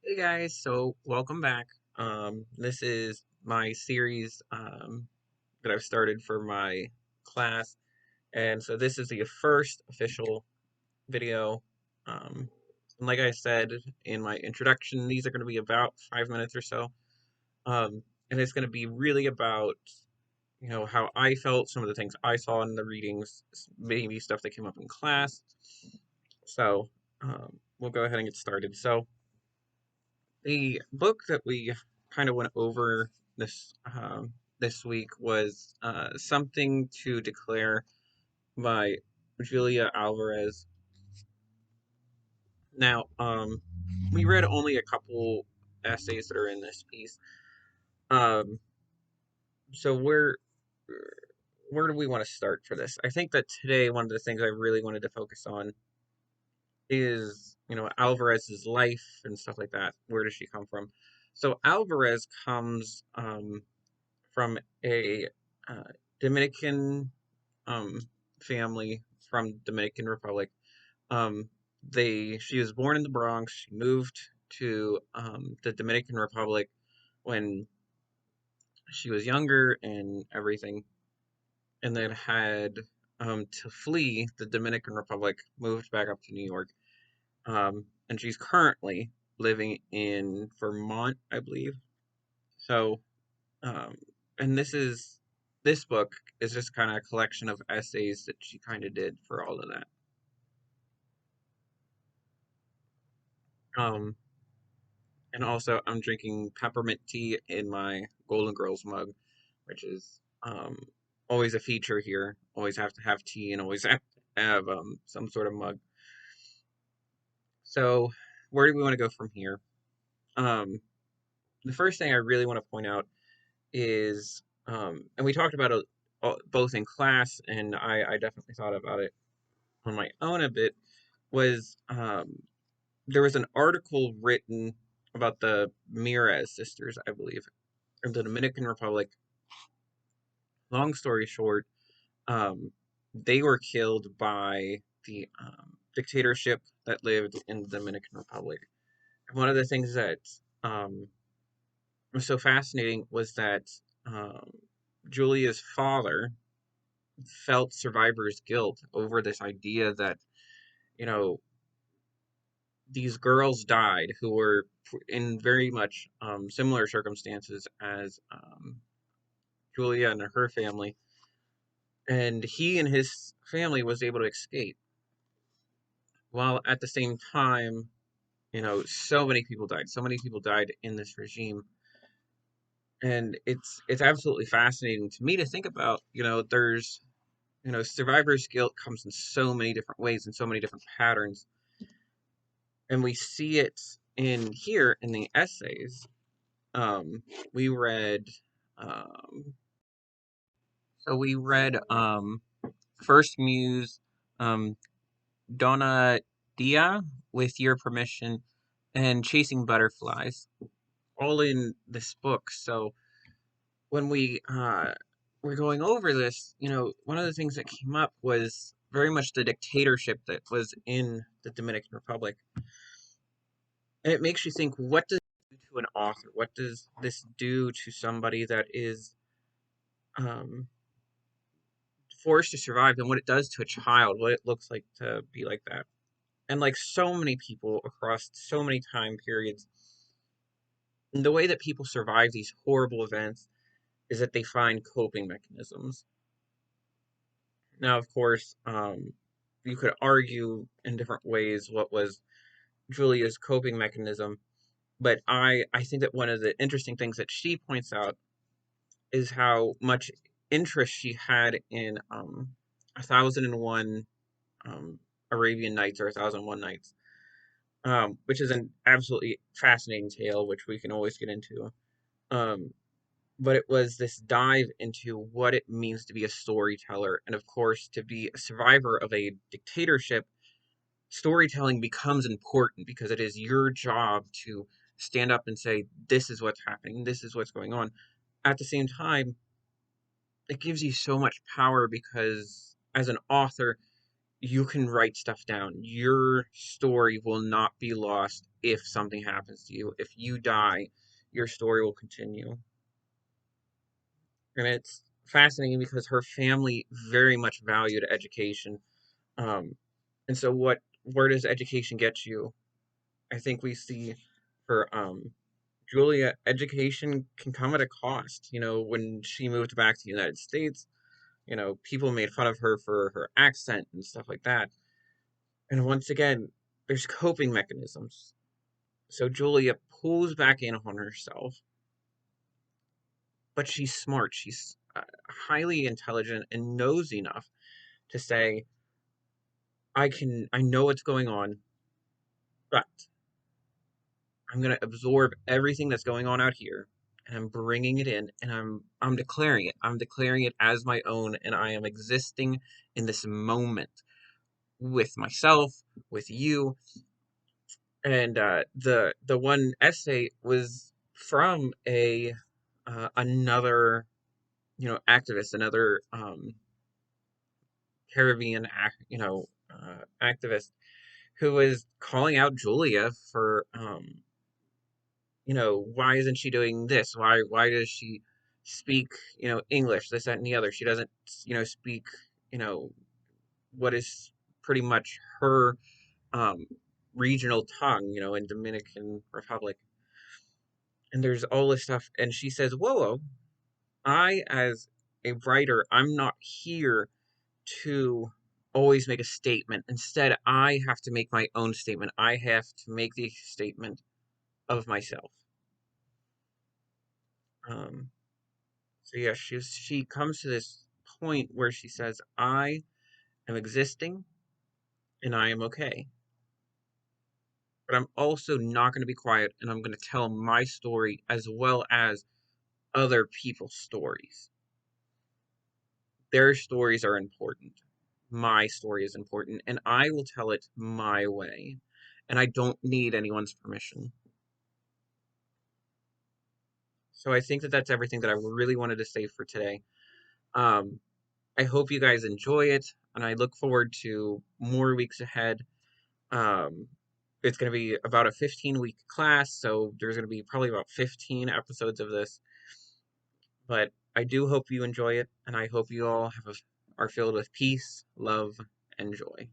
Hey guys, so welcome back. This is my series that I've started for my class, and so this is the first official video. And like I said in my introduction, these are going to be about 5 minutes or so, and it's going to be really about how I felt, some of the things I saw in the readings, maybe stuff that came up in class. So we'll go ahead and get started. So. The book that we kind of went over this week was Something to Declare by Julia Alvarez. Now, we read only a couple essays that are in this piece. Um, so where do we want to start for this? I think that today one of the things I really wanted to focus on is, Alvarez's life and stuff like that. Where does she come from? So Alvarez comes from a uh, Dominican um, family from Dominican Republic. Um, she was born in the Bronx. She moved to the Dominican Republic when she was younger and everything, and then had to flee the Dominican Republic, moved back up to New York, and she's currently living in Vermont, I believe. So Um, and this book is just kind of a collection of essays that she kind of did for all of that. Um, and also I'm drinking peppermint tea in my Golden Girls mug, which is always a feature here. Always have to have tea and always have to have some sort of mug. So where do we want to go from here? Um, the first thing I really want to point out is, and we talked about it both in class, and I definitely thought about it on my own a bit, was there was an article written about the Mirez sisters, I believe, in the Dominican Republic. Long story short, um, they were killed by the dictatorship that lived in the Dominican Republic. And one of the things that um, was so fascinating was that um, Julia's father felt survivor's guilt over this idea that, you know, these girls died who were in very much similar circumstances as Julia and her family, and he and his family was able to escape. While at the same time, so many people died. So many people died in this regime, and it's absolutely fascinating to me to think about. There's survivor's guilt comes in so many different ways and so many different patterns, and we see it in here in the essays. Um, we read, um, we read First Muse, um, Donna Dia, with your permission, and Chasing Butterflies, all in this book. So when we were going over this, one of the things that came up was very much the dictatorship that was in the Dominican Republic. And it makes you think, what does it do to an author? What does this do to somebody that is um, forced to survive, and what it does to a child, what it looks like to be like that? And like so many people across so many time periods, the way that people survive these horrible events is that they find coping mechanisms. Now, of course, you could argue in different ways what was Julia's coping mechanism, but I think that one of the interesting things that she points out is how much interest she had in 1001 um, Arabian Nights or 1001 Nights, which is an absolutely fascinating tale, which we can always get into. Um, but it was this dive into what it means to be a storyteller, and of course, to be a survivor of a dictatorship. Storytelling becomes important because it is your job to stand up and say, "This is what's happening. This is what's going on." At the same time, it gives you so much power because, as an author, you can write stuff down. Your story will not be lost if something happens to you. If you die, your story will continue. And it's fascinating because her family very much valued education. Um, and so where does education get you? I think we see for Julia, education can come at a cost. When she moved back to the United States, people made fun of her for her accent and stuff like that. And once again, there's coping mechanisms. So Julia pulls back in on herself, but she's smart. She's highly intelligent and knows enough to say, I know what's going on, but I'm going to absorb everything that's going on out here and I'm bringing it in and I'm declaring it. I'm declaring it as my own and I am existing in this moment with myself, with you. And the one essay was from a another activist, another Caribbean activist who was calling out Julia for why isn't she doing this? Why does she speak English, this, that, and the other? She doesn't speak you know what is pretty much her um regional tongue in Dominican Republic. And there's all this stuff, and she says, whoa, I, as a writer, I'm not here to always make a statement. Instead, I have to make my own statement. I have to make the statement of myself. um so yeah, she comes to this point where she says, I am existing and I am okay, but I'm also not going to be quiet, and I'm going to tell my story as well as other people's stories. Their stories are important. My story is important, and I will tell it my way. And I don't need anyone's permission. So I think that that's everything that I really wanted to say for today. Um, I hope you guys enjoy it, and I look forward to more weeks ahead. Um, it's going to be about a 15-week class, so there's going to be probably about 15 episodes of this. But I do hope you enjoy it, and I hope you all are filled with peace, love, and joy.